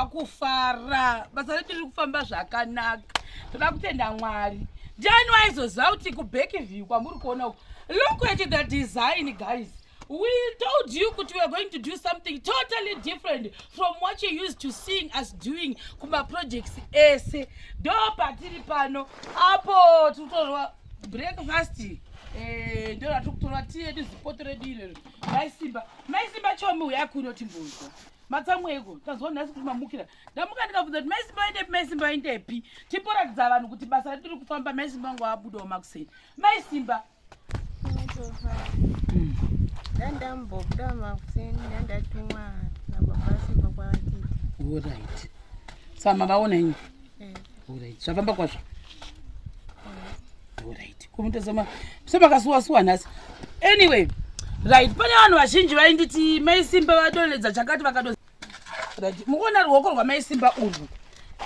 kufara basa redu riri kufamba zvakanaka toda kutenda Mwari. Ndiani waizoziva kuti kuBergview kwamuri kuona uku, look at the design guys. We told you that we are going to do something totally different from what you used to seeing us doing kuma projects ese. Do patiri pano apo tutorwa breakfast ndo ratukutorwa tea yedu zipoto redu iro maisimba chomu yakuno timbunzo matsamweko tazona nasi kuti mamukira ndamuka ndikabvunza kuti maisimba indepi tiporatidza vanhu kuti basa redu riri kufamba maisimba wangu abudawo makuseni maisimba ndandambobuda makuseni ndandatumwa nababasimba kwavatiti. Alright. Sama vaona nyinyi? Alright. Zvafamba kwazvo? Alright. Kumutazama sema kasuwa nasi. Anyway, right. Pane vanhu vazhinji vainditi maisimba vadonedza chakati vakado. Right. Mukuona ruoko rwamaisimba urwu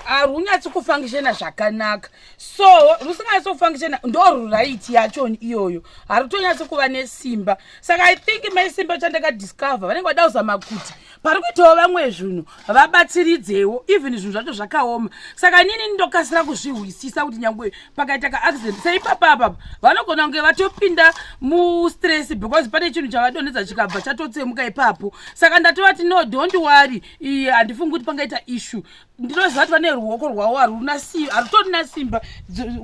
harunyatsi kufangishena zvakanaka, so rusinganyatsi kufangishena ndo right yacho iyoyo harutonyatsi kuva nesimba. Saka I think maisimba chandakadiscover vanenge vada kuzama kuti pari kuitawo vamwe zvinhu vabatsiridzewo even zvinhu zvacho zvakaoma. Saka nini ndokasira kuzvihwisisa kuti nyangwe pakaita kaaccident seipapapa vanogona kunge vatopinda mustress because pane chinhu chavadonedza chikabva chatotsemuka ipapo. Saka ndatovati no, don't worry, handifungi kuti pangaita issue. Ndinoziva kuti vane ruoko rwavo harutorina simba.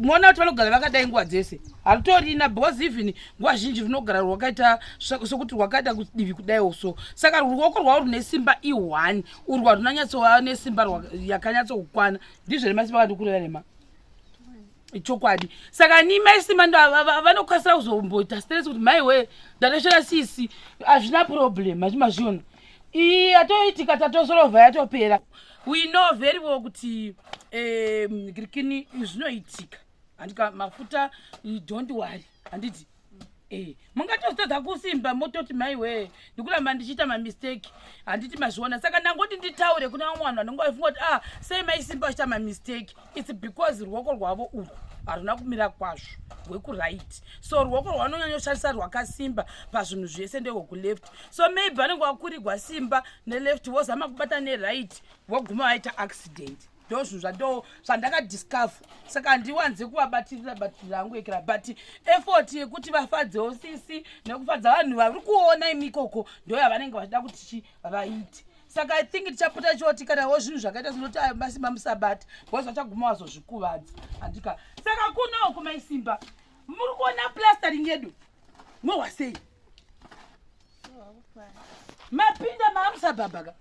Muona kuti vanogara vakadai nguva dzese harutorina because even nguva zhinji runogara rwakaita sokuti rwakaita kudivi kudaiwo so. Saka ruoko rwavo rune simba i1 urwu harunanyatsova nesimba yakanyatsokukwana. Ndizvo remasimba kandikureva rema chokwadi. Saka ni maisimba ndo vanokasira kuzomboita stress kuti maiwe ndatosvera sisi hazvina problem mazviona atoitika tatosolova yatopera. We know very well kuti grikini zvinoitika andika mafuta don't worry handiti mungatozotadza kusimba mototi maiwe ndikuramba ndichiita mamistake handiti mazviona. Saka ndangoti nditaure kuna vamwe vanhu vanenge vafunga kuti sei maisimba vachiita mamistake, it's because ruoko rwavo urwu haruna kumira kwazvo rwekuright. So ruoko rwanonyanyoshandisa rwakasimba pazvinhu zvese ndehwekuleft. So maybe vanenge vakurigwa simba neleft vozama kubata neright voguma vaita accident. Ndo zvinhu zvandakadiscover. Saka handiwanze kuvabatirira hangu ekera but effort yekuti vafadzewo sisi nekufadza vanhu vari kuona imikoko ndo yavanenge vachida kuti vaite. Saka I think tichapota choti kanawo zvinhu zvakaita zvinoti masimba musabati because vachaguma vazozvikuvadza handika. Saka kunowo kumaisimba muri kuona plastering yedu mwowa sei mapinda maamusabhabhaka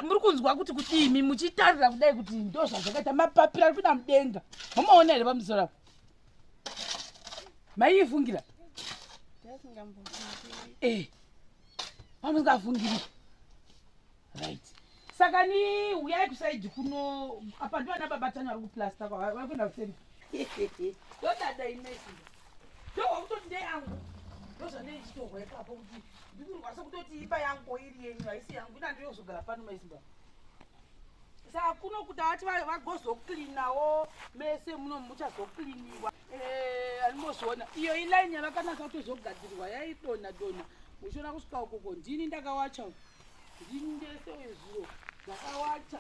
muri kunzwa kuti imi muchitarira kudai kuti ndo zvazvakaita mapapira ari kuda mudenga mumaona here pamusoro apo maifungira pamusingafungiri right. Saka ni uyai kusaidi kuno apa ndo ana babatanya vari kuplasta vari kuenda kuseri ndodada inesimba ndowakutoti ndeyangu ndozvandeichitorwa ipapo kuti ndikurwasa kutoti ipa yangu iri yenyu haisi yangu ina ndiyozogara pano maisimba. Saka kuno kuti vati vagozoklinawo mese muno muchazokliniwa animozviona iyo ilaini yavakanasa kutozogadzirwa yaidona muchiona kusvika ukoko ndini ndakawacha ndini ndese wezviro ndakawacha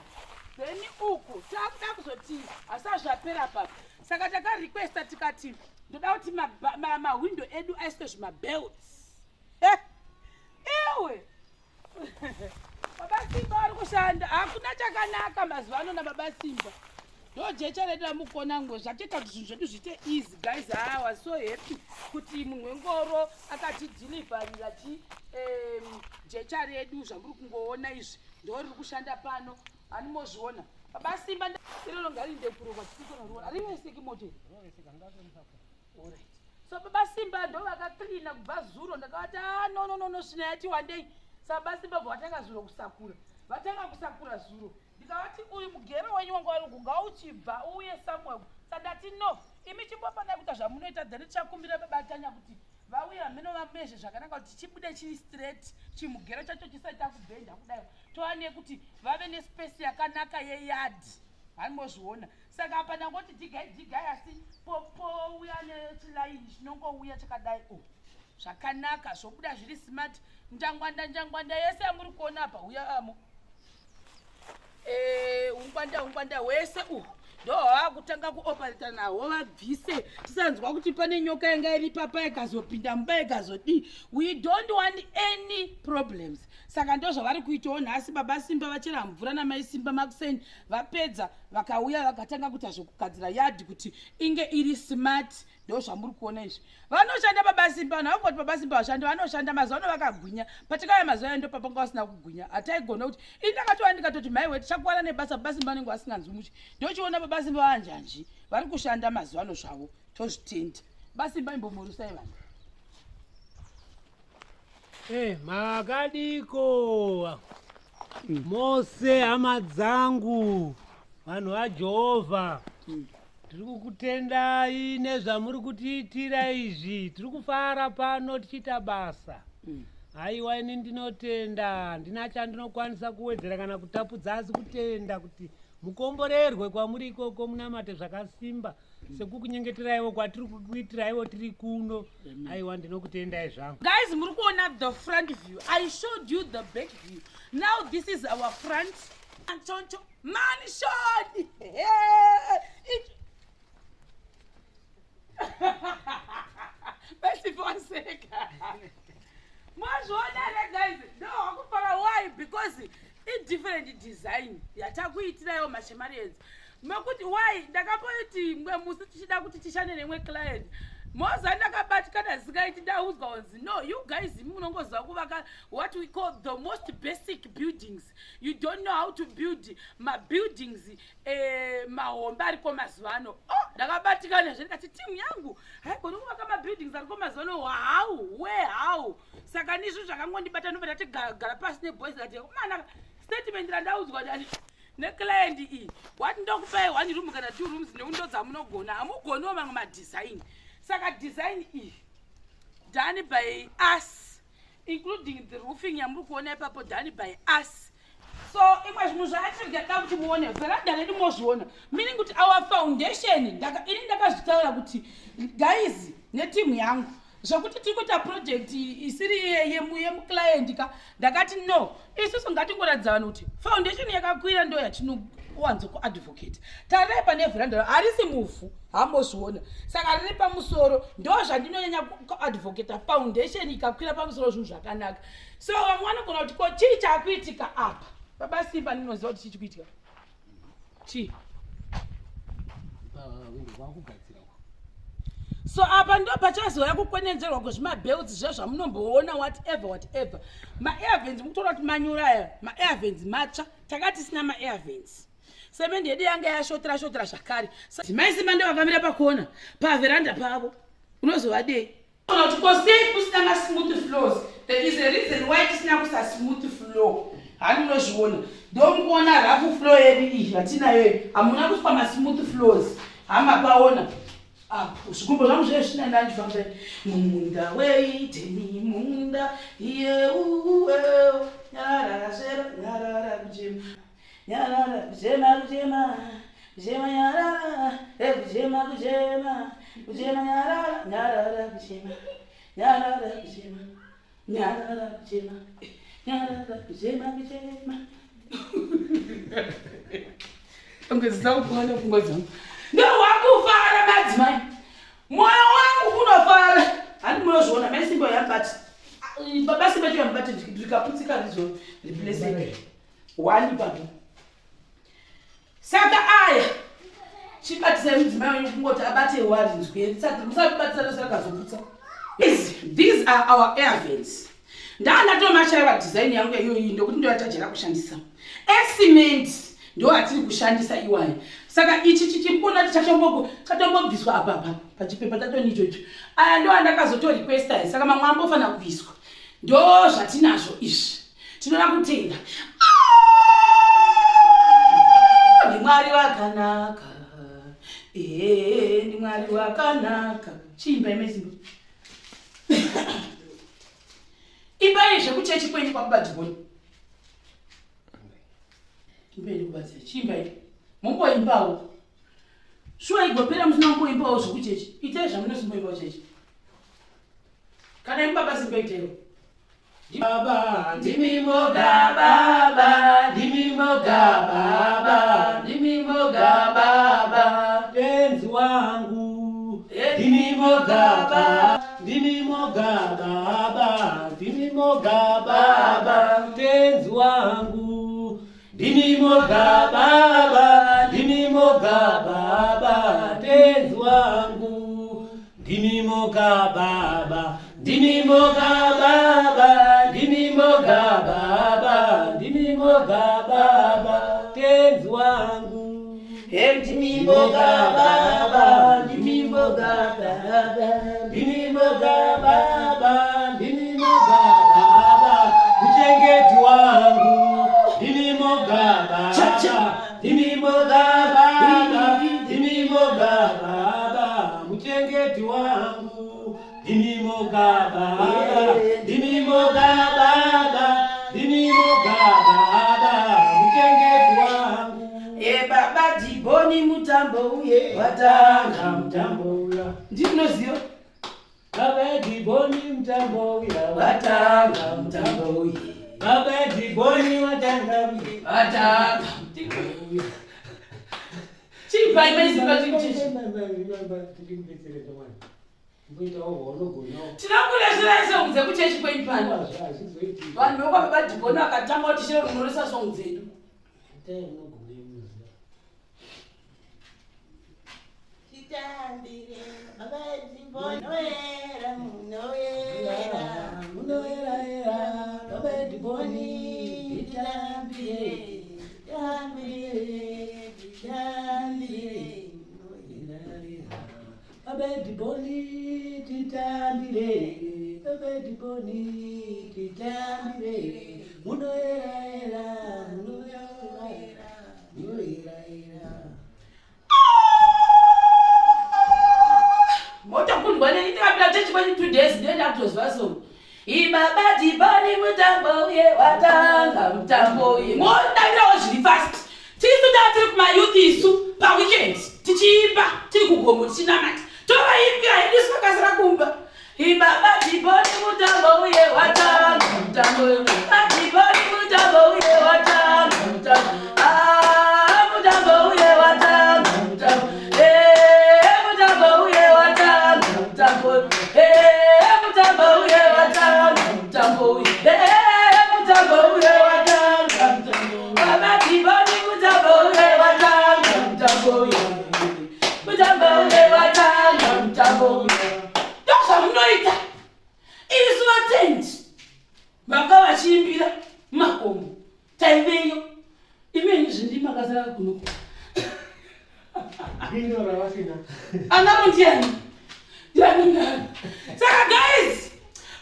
then uku takuda kuzoti hasa zvapera papo. Saka takarequesta tikati ndoda kuti mahwindo edu aiswe zvimabelts. Ewe babasimba vari kushanda hakuna chakanaka mazuva ano nababasimba ndojecha redu ramukona ngwe zvatoita kuti zvinhu zvedu zviite easy guys. I was so happy kuti munhu wengoro akatidhilivharira jecha redu zvamuri kungoona izvi ndo riri kushanda pano animozviona babasimba iroro ngarinde kurova tisikona ariveseki moto so babasimba ndo vakaklina kubva zuro ndakavati no svina yati wandei. Saka basimba bvatanga zviro kusakura vatanga kusakura zuro ndikavati uyu mugero wenyu wanga vari kunga uchibva uye samweko. Sadati no imi chimbofanai kuita zvamunoita then tichakumbira babatanya kuti vauye hameno vamezhe zvakanaka kuti chibude chiri straight chimugero chacho chisaita kubhenda kudai toane kuti vave nespace yakanaka yeyard hanimozviona. Saka apa ndangoti dzigai asi popo uya nechilaini chinongouya chakadai zvakanaka zvobuda zviri smart. Njangwanda yese yamuri kuona apa uya amo. Ungwanda wese ndo kutanga kuoperata nawo vabvise tisanzwa kuti pane nyoka yanga iri papa ikazopinda mumba ikazodi. We don't want any problems. Saka ndo zvavari kuitawo nhasi baba Simba vachera mvura namai Simba Makuseni vapedza vakauya vakatanga kuita zvokugadzira yadhi kuti inge iri smart. Ndo zvamuri kuona izvi vanoshanda baba Simba naungoti baba Simba vashanda vanoshanda mazuva ano vakagwinya patikauya mazuva endo papa nga vasina kugwinya hataigona kuti indakatova ndikatoti mai wedu chakwara nebasa baba Simba anenge vasinganzwi muchi ndochiona baba Simba vanjanji vari kushanda mazuva ano zvavo tozvitenda. Baba Simba imbomurusai vanhu. Makadiko mose hama dzangu vanhu vaJehovha tiri kukutendai nezvamuri kutiitira izvi. Tiri kufara pano tichiita basa. Haiwa ini ndinotenda handina chandinokwanisa kuwedzera kana kutapudza asi kutenda kuti mukomborerwe kwamuri ikoko munamate zvakasimba sekukunyengeteraiwo kwatiri kukuitiraiwo tiri kuno. Haiwa ndinokutendai zvangu. Guys, muri kuona the front view. I showed you the back view. Now this is our front. Choncho mansion. Merci for a second. Guys, no, why? Because it's different design. Yatakuitirayo mashemarians. Mekuti why? Ndakapoiti mwe musi tichida kuti tishane nemwe client. Moza ndakabatikana zikaiti ndaudzwa onzi no, you guys munongoziva kuvaka what we call the most basic buildings. You don't know how to build buildings mahomba ariko mazuva ano. Ndakabatikana zvendikati timu yangu haigona kuvaka buildings ariko mazuva ano. How? Saka nizvo zvakangondibata ndobva ndatigara pasi neboys kati mana statement randaudzwa ndani neclient iyi wati ndokupai 1 room kana 2 rooms neundo dzamunogona hamugoniwo mamwe madesign. Saka design iyi done by us, including the roofing yamuri kuona ipapo done by us. So imwe zvinhu zvatirikada kuti muone veranda redu mozviona, meaning kuti our foundation ini ndakazvitaura kuti guys netimu yangu zvokuti tiri kuita project isiri yemuclient ka ndakati no, isusu ngatingoratidza vanhu kuti foundation yakakwira ndo yatinowanzo kuadvocate. Tarirai pane veranda harisi mufu hamozviona, saka riri pamusoro ndo zvandinonyanya kuadvocate. Foundation ikakwira pamusoro zvinhu zvakanaka. So vamwe vanogona kuti ko chii chakuitika apa. Baba Simba ndinoziva kuti chii chikuitika chii. So apa ndo pachazoya kukwenenzerwa kwezvimabelts zve zvamunomboona whatever. Ma-airvents mukutora kuti manyuraya ma-airvents matsva takati sina ma-airvents. Semendi yedu yanga yashotera zvakare. Mai Simba ndo vakamira pakona paveranda pavo unozovadei kuti kosei kusina ma-smooth floors. There is a reason why tisina kusa smooth floor. Hani munozviona ndo mukuona rafu floor yedu iyi yatinayo iyi hamuna kuspa ma-smooth floors. Hama paona zvikumbo zvangu zvee zvina ndanjifamba munda weiteni munda yeuwe nyarara zero nyarara kujema nyarara kujema nyarara kujema nyarara kujema nyarara kujema ongezisa kuona pfungwa dzangu ndo wakufara madzimai, moyo wangu unofara. Handi munozviona mai Simba yambati baba Simba yambati ndikaputsika rizo replace wani papo. Saka aya chibatisa mudzimai wenyu kungoti abate warinzwe saka musabatsana saka zoputsa. These are our airvents. Ndanatomashaiwa design yangu iyoyi ndokuti ndo yatajera kushandisa. Cement ndo atiri kushandisa iwayo. Saka ichi chichipona chatombobviswa apa pachipepa tatoni ichocho. Aya ndo andakazotorequesta saka mamwe ambofana kubviswa. Ndo zvatinazvo izvi. Tinoda kutenda. Ni Mwari wakanaka. Ni Mwari wakanaka. Chimba imezimbo. Imba zvekuchechi kwenyu kwakubatirwa. Kimbeni kubatsira chimba iki. Mumboimbawo. Shuwa igopera musina kumboimbawo zvekuchechi. Itai zvamunosimboimbawo chechi. Kana imbaba simbeitero. Baba, ndimimoga baba, ndimimoga baba, ndimimoga baba, penzi wangu, ndimimoga baba, ndimimoga baba, ndimimoga baba, penzi wangu, ndimimoga baba, ndimimoga baba, penzi wangu, ndimimoga baba, ndimimoga baba, ndimimoga baba, ndimimoga baba, penzi wangu, ndimimoga baba, ndimimoga baba, ndimimoga baba, ndimimoga baba, mchengeti wangu, ndimimoga baba, ndimimoga baba, ndimimoga baba, mchengeti wangu, ndimimoga baba, ndimimoga baba, ndimimoga baba, mchengeti wangu. Baba Diboni mutambo uye Watanga mtambo uya, ndinoziyo. Baba Diboni mtambo uya, Watanga mtambo uye, Baba Diboni watanga uye, watanga mtambo uye. Chipa imesimba chichichi. Tinakulezera songs ekuchechi kweipano. Vanhu vokwa Baba Diboni akatanga kuti chero runoresa songs dzedu. Chitambire Baba Diboni noera munoera munoera Baba Diboni chitambire chitambire chitambire Baba Diboni titambire, Baba Diboni titambire, munoera munoera munoera. Mota kundwane itakapita chechi kwani 2 days then atozwa song. Baba Diboni mutambo uye watanga mutambo uye. Modaira ozviri fast. Tiri kuma youth isu pa weekend. Tichiimba, tiri kugomo tichinamata. Tovaipira hedu sikakasira kumba. Baba Diboni mutambo uye watanga mutambo uye. Baba Diboni mutambo uye watanga mutambo. Mutambo uye watanga mutambo. Mutambo uye watanga mutambo. Mutambo uye watanga mutambo. Mutambo uye watanga mutambo. Baba Diboni mutambo uye watanga mutambo. Mutambo uye watanga mutambo. Ndoka munoita isu vatendi vanga vachiimbira makomo taiveyo imeni zvindima kasara kuno anaro ndiani ndiani. Saka guys,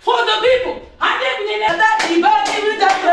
for the people, hande kunene that Diboni mutambo